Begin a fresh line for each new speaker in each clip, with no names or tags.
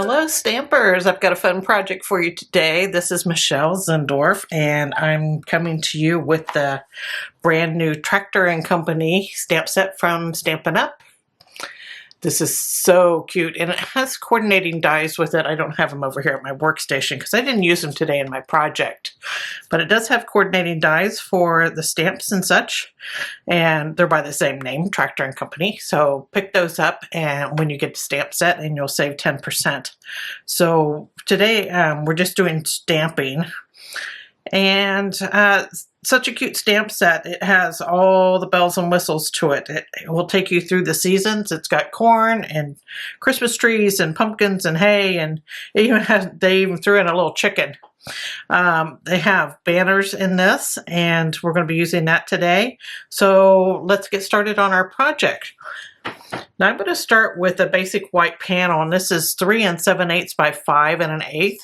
Hello Stampers, I've got a fun project for you today. This is Michelle Zindorf and I'm coming to you with the brand new Tractor and Company stamp set from Stampin' Up. This is so cute and it has coordinating dies with it. I don't have them over here at my workstation because I didn't use them today in my project. But it does have coordinating dies for the stamps and such, and they're by the same name, Tractor and Company. So pick those up and when you get the stamp set and you'll save 10%. So today we're just doing stamping, and such a cute stamp set. It has all the bells and whistles to it. It will take you through the seasons. It's got corn and Christmas trees and pumpkins and hay, and they even threw in a little chicken. They have banners in this, and we're going to be using that today. So let's get started on our project. Now I'm going to start with a basic white panel, and this is 3 7/8 by 5 1/8.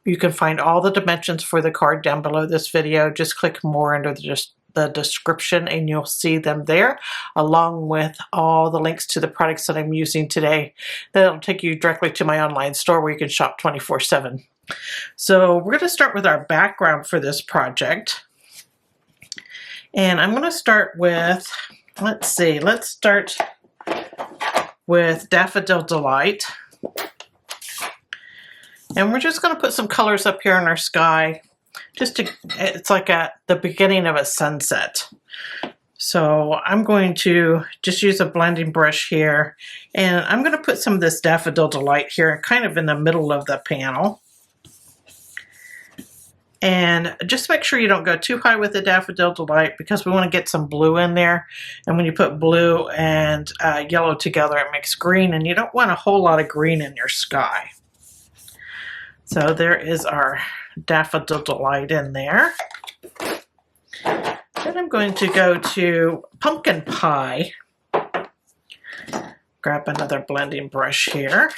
You can find all the dimensions for the card down below this video. Just click more under the description and you'll see them there, along with all the links to the products that I'm using today. That'll take you directly to my online store where you can shop 24/7. So we're going to start with our background for this project. And I'm going to start with, let's start with Daffodil Delight. And we're just going to put some colors up here in our sky. It's like at the beginning of a sunset. So I'm going to just use a blending brush here. And I'm going to put some of this Daffodil Delight here, kind of in the middle of the panel. And just make sure you don't go too high with the Daffodil Delight because we want to get some blue in there. And when you put blue and yellow together, it makes green, and you don't want a whole lot of green in your sky. So there is our Daffodil Delight in there. Then I'm going to go to Pumpkin Pie. Grab another blending brush here.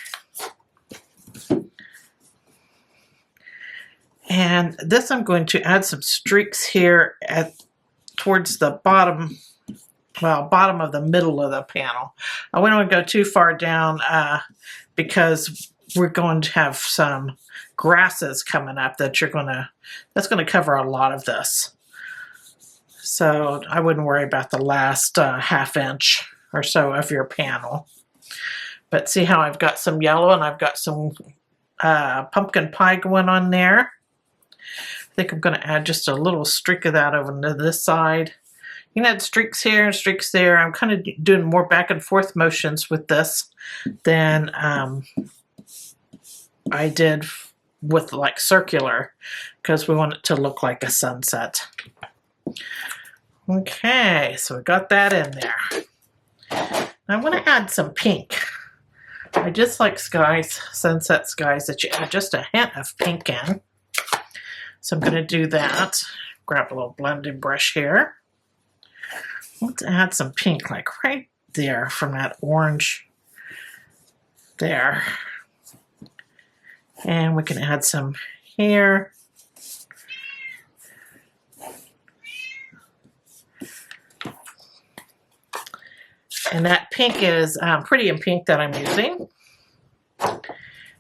And this I'm going to add some streaks here towards the bottom of the middle of the panel. I wouldn't want to go too far down because we're going to have some grasses coming up that's going to cover a lot of this. So I wouldn't worry about the last ½ inch or so of your panel. But see how I've got some yellow and I've got some pumpkin pie going on there. I think I'm going to add just a little streak of that over to this side. You can add streaks here and streaks there. I'm kind of doing more back and forth motions with this than I did with like circular, because we want it to look like a sunset. Okay, so we got that in there. I want to add some pink. I just like skies, sunset skies, that you add just a hint of pink in. So I'm going to do that. Grab a little blending brush here. Let's add some pink, like right there from that orange there. And we can add some here. And that pink is Pretty in Pink that I'm using.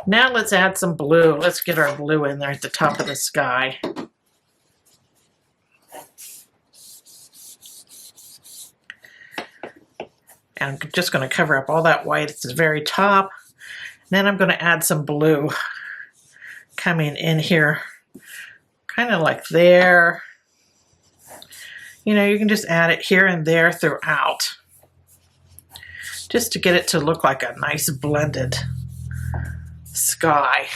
Now let's add some blue. Let's get our blue in there at the top of the sky. And I'm just going to cover up all that white at the very top. Then I'm going to add some blue coming in here, kind of like there. You know, you can just add it here and there throughout, just to get it to look like a nice blended sky.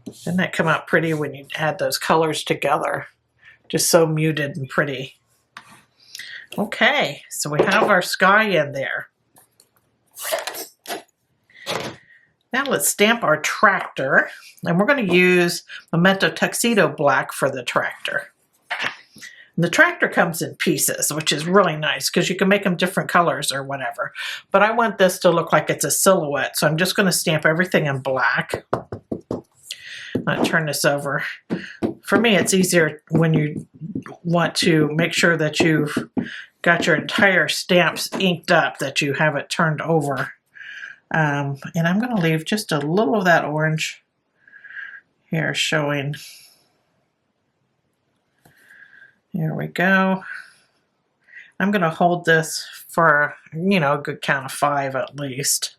Doesn't that come out pretty when you add those colors together? Just so muted and pretty. Okay, so we have our sky in there. Now let's stamp our tractor, and we're going to use Memento Tuxedo Black for the tractor. And the tractor comes in pieces, which is really nice because you can make them different colors or whatever. But I want this to look like it's a silhouette, so I'm just going to stamp everything in black. I'll turn this over. For me, it's easier when you want to make sure that you've got your entire stamps inked up, that you have it turned over And I'm going to leave just a little of that orange here showing. There we go. I'm going to hold this for, you know, a good count of 5 at least.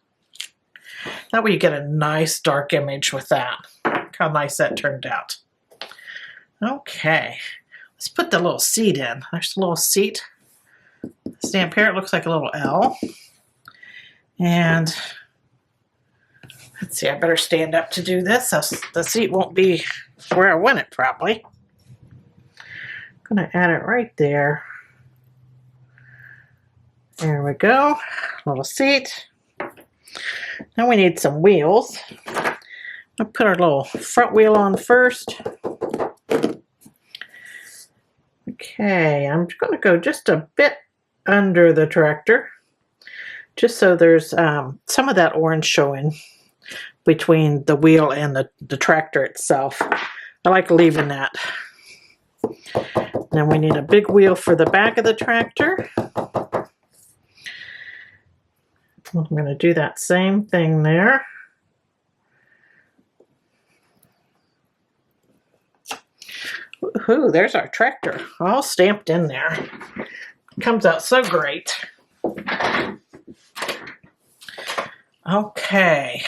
That way you get a nice dark image with that. Look how nice that turned out. Okay, let's put the little seat in. There's a little seat stamp here. It looks like a little L. And let's see, I better stand up to do this. So the seat won't be where I want it probably. I'm going to add it right there. There we go, little seat. Now we need some wheels. I'll put our little front wheel on first. Okay, I'm going to go just a bit under the tractor, just so there's some of that orange showing between the wheel and the tractor itself. I like leaving that. Then we need a big wheel for the back of the tractor. I'm going to do that same thing there. Woohoo, there's our tractor all stamped in there. Comes out so great. Okay,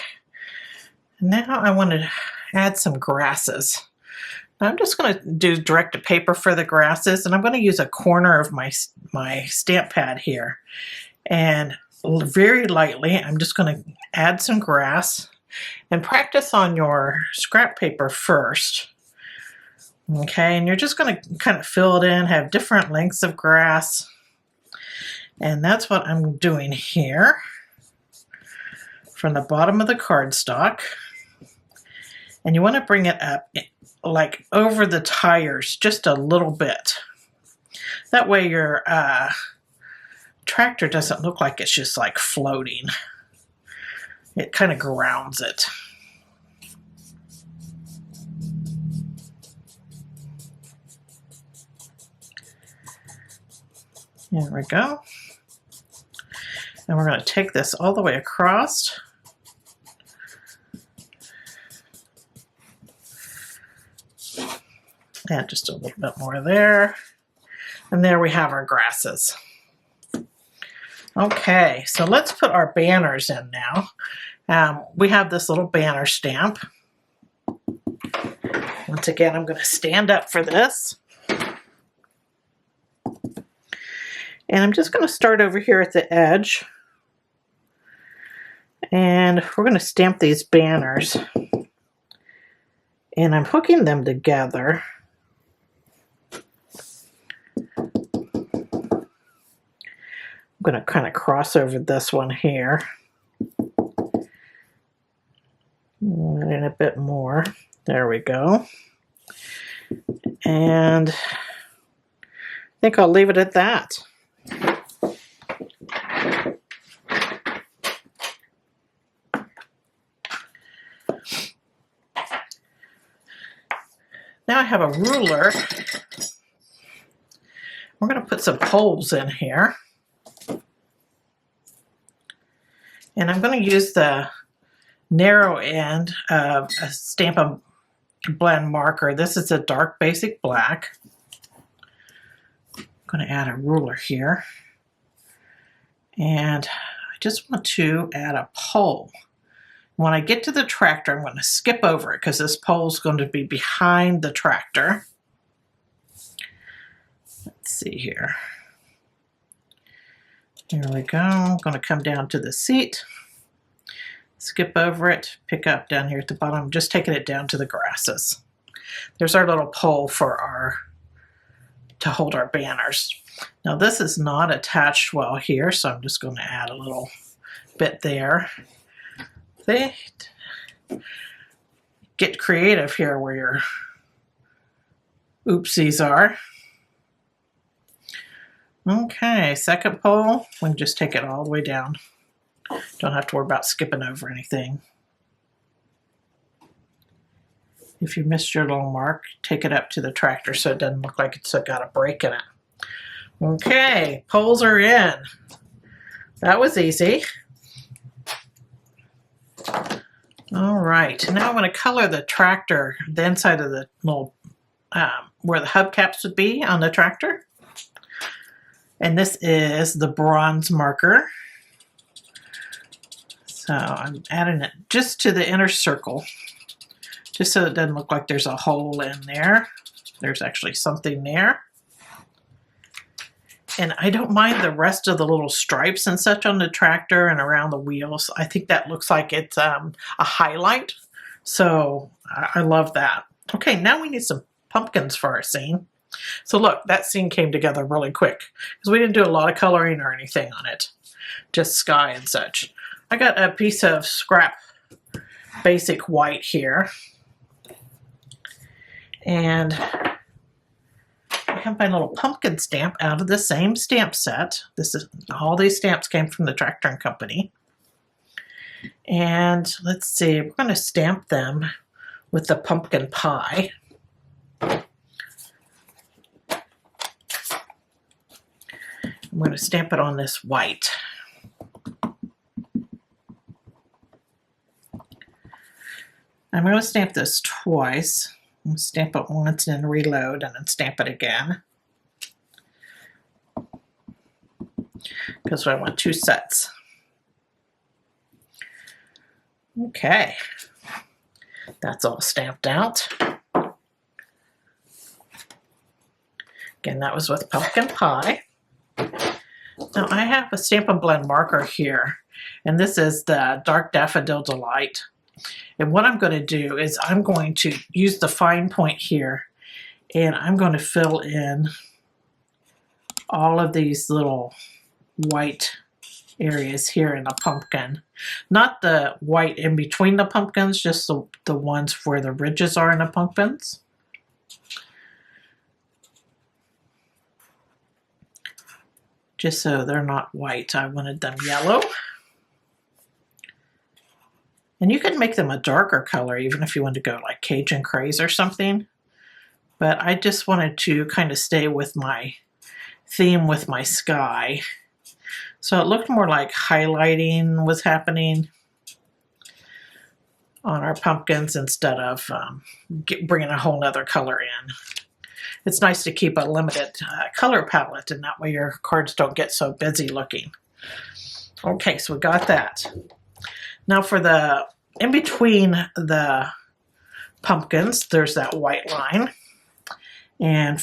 now I want to add some grasses. I'm just going to do direct to paper for the grasses, and I'm going to use a corner of my stamp pad here. And very lightly, I'm just going to add some grass and practice on your scrap paper first. Okay, and you're just going to kind of fill it in, have different lengths of grass. And that's what I'm doing here from the bottom of the cardstock. And you want to bring it up like over the tires just a little bit. That way your tractor doesn't look like it's just like floating. It kind of grounds it. There we go. And we're going to take this all the way across. And just a little bit more there. And there we have our grasses. Okay, so let's put our banners in now. We have this little banner stamp. Once again, I'm going to stand up for this. And I'm just going to start over here at the edge. And we're going to stamp these banners. And I'm hooking them together. I'm going to kind of cross over this one here. And a bit more. There we go. And I think I'll leave it at that. Now I have a ruler. We're going to put some holes in here. And I'm going to use the narrow end of a Stampin' Blend marker. This is a dark basic black. I'm going to add a ruler here. And I just want to add a pole. When I get to the tractor, I'm going to skip over it because this pole is going to be behind the tractor. Let's see here. There we go. I'm going to come down to the seat, skip over it, pick up down here at the bottom, just taking it down to the grasses. There's our little pole for to hold our banners. Now this is not attached well here, so I'm just going to add a little bit there. See? Get creative here where your oopsies are. Okay, second pole, we can just take it all the way down. Don't have to worry about skipping over anything. If you missed your little mark, take it up to the tractor so it doesn't look like it's got a break in it. Okay, poles are in. That was easy. All right, now I'm going to color the tractor, the inside of the little, where the hubcaps would be on the tractor. And this is the bronze marker. So I'm adding it just to the inner circle, just so it doesn't look like there's a hole in there. There's actually something there. And I don't mind the rest of the little stripes and such on the tractor and around the wheels. I think that looks like it's a highlight. So I love that. Okay, now we need some pumpkins for our scene. So look, that scene came together really quick because we didn't do a lot of coloring or anything on it, just sky and such. I got a piece of scrap basic white here, and I have my little pumpkin stamp out of the same stamp set. All these stamps came from the Tractor & Company. And let's see, we're going to stamp them with the pumpkin pie. I'm going to stamp it on this white. I'm going to stamp this twice. I'm going to stamp it once and then reload and then stamp it again, because I want 2 sets. Okay, that's all stamped out. Again, that was with pumpkin pie. Now I have a Stampin' Blend marker here, and this is the Dark Daffodil Delight. And what I'm going to do is I'm going to use the fine point here, and I'm going to fill in all of these little white areas here in the pumpkin. Not the white in between the pumpkins, just the ones where the ridges are in the pumpkins. Just so they're not white, I wanted them yellow. And you could make them a darker color even if you want to go like Cajun Craze or something. But I just wanted to kind of stay with my theme with my sky. So it looked more like highlighting was happening on our pumpkins instead of bringing a whole nother color in. It's nice to keep a limited color palette, and that way your cards don't get so busy looking. Okay, so we got that. Now for the in between the pumpkins, there's that white line, and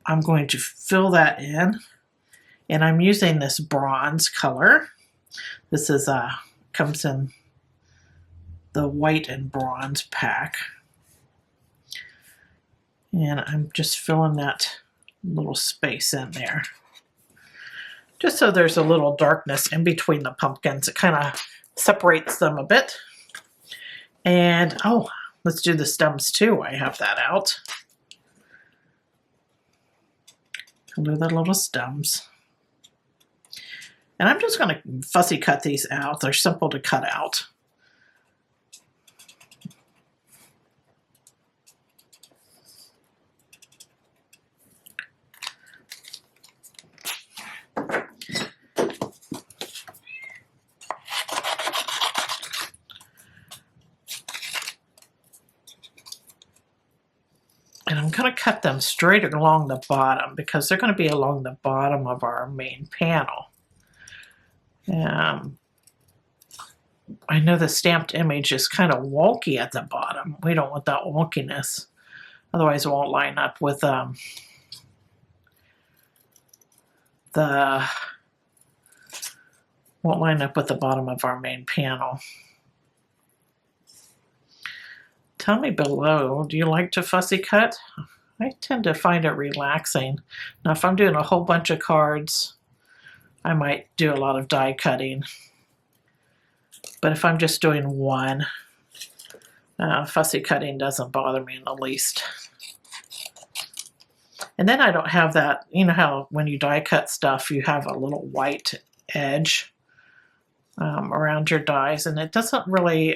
I'm going to fill that in, and I'm using this bronze color. This is comes in the white and bronze pack, and I'm just filling that little space in there, just so there's a little darkness in between the pumpkins. It kind of separates them a bit. And oh, let's do the stems too. I have that out. I'll do the little stems. And I'm just going to fussy cut these out. They're simple to cut out. And I'm going to cut them straight along the bottom because they're going to be along the bottom of our main panel. I know the stamped image is kind of wonky at the bottom. We don't want that wonkiness. Otherwise it won't line up with the bottom of our main panel. Tell me below, do you like to fussy cut? I tend to find it relaxing. Now if I'm doing a whole bunch of cards, I might do a lot of die cutting. But if I'm just doing one, fussy cutting doesn't bother me in the least. And then I don't have that, you know how when you die cut stuff, you have a little white edge around your dies, and it doesn't really,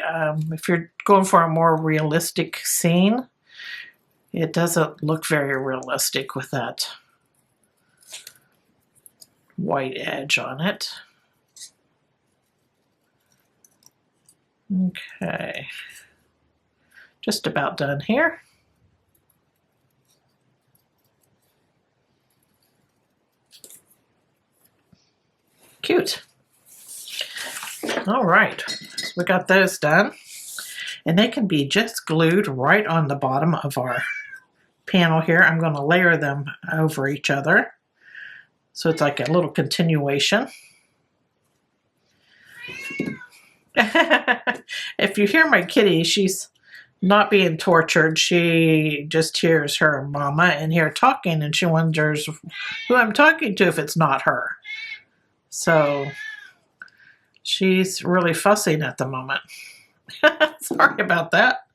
if you're going for a more realistic scene, it doesn't look very realistic with that white edge on it. Okay, just about done here. Cute. All right, so we got those done. And they can be just glued right on the bottom of our panel here. I'm going to layer them over each other. So it's like a little continuation. If you hear my kitty, she's not being tortured. She just hears her mama in here talking and she wonders who I'm talking to if it's not her. So she's really fussing at the moment. Sorry about that.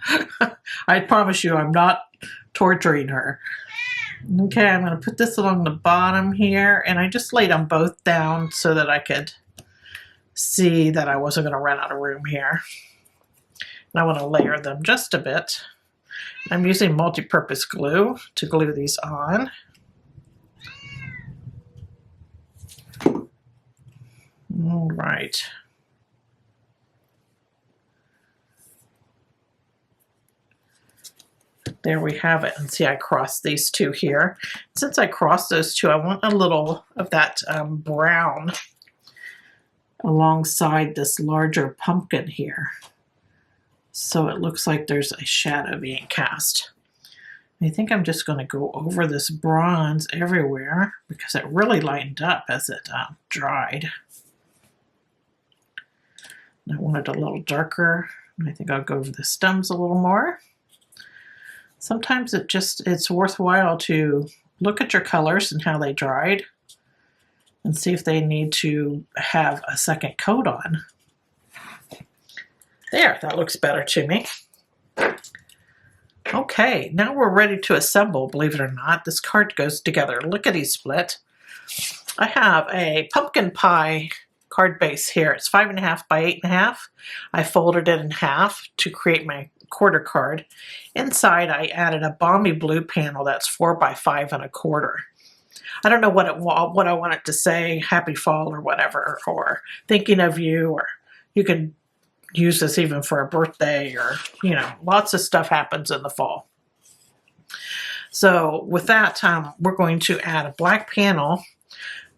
I promise you I'm not torturing her. Okay, I'm going to put this along the bottom here, and I just laid them both down so that I could see that I wasn't going to run out of room here. And I want to layer them just a bit. I'm using multi-purpose glue to glue these on. All right. There we have it. And see, I crossed these two here. Since I crossed those two, I want a little of that brown alongside this larger pumpkin here. So it looks like there's a shadow being cast. I think I'm just going to go over this bronze everywhere because it really lightened up as it dried. And I want it a little darker. I think I'll go over the stems a little more. Sometimes it's worthwhile to look at your colors and how they dried and see if they need to have a second coat on. There, that looks better to me. Okay, now we're ready to assemble, believe it or not. This card goes together lickety split. I have a pumpkin pie card base here. It's 5.5 by 8.5. I folded it in half to create my quarter card. Inside I added a Balmy Blue panel that's 4 by 5.25. I don't know what I want it to say, happy fall or whatever, or thinking of you, or you can use this even for a birthday, or lots of stuff happens in the fall. So with that, we're going to add a black panel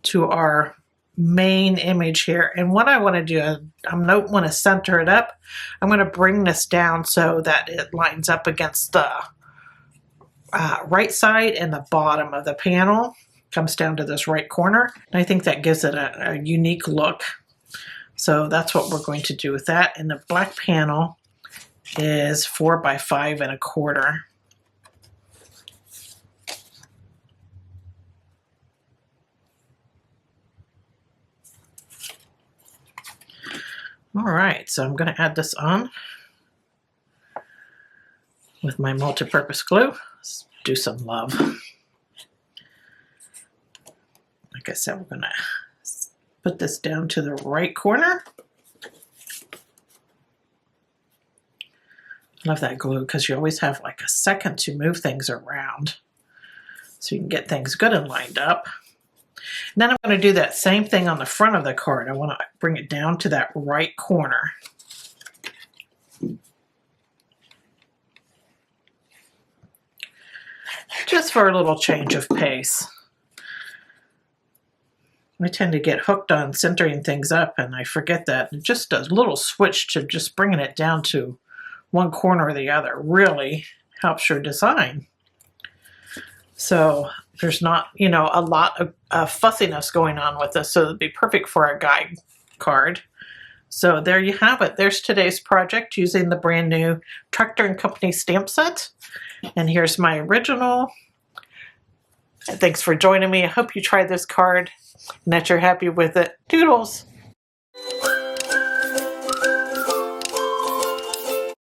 to our main image here, and what I want to do, I don't want to center it up. I'm going to bring this down so that it lines up against the right side and the bottom of the panel, comes down to this right corner, and I think that gives it a unique look. So that's what we're going to do with that, and the black panel is 4 by 5.25. All right, so I'm going to add this on with my multi-purpose glue. Let's do some love. Like I said, we're going to put this down to the right corner. I love that glue because you always have like a second to move things around so you can get things good and lined up. And then I'm going to do that same thing on the front of the card. I want to bring it down to that right corner. Just for a little change of pace. I tend to get hooked on centering things up and I forget that just a little switch to just bringing it down to one corner or the other really helps your design. So there's not, a lot of fussiness going on with this, so it'd be perfect for a guide card. So there you have it. There's today's project using the brand new Tractor & Company stamp set. And here's my original. Thanks for joining me. I hope you try this card and that you're happy with it. Doodles!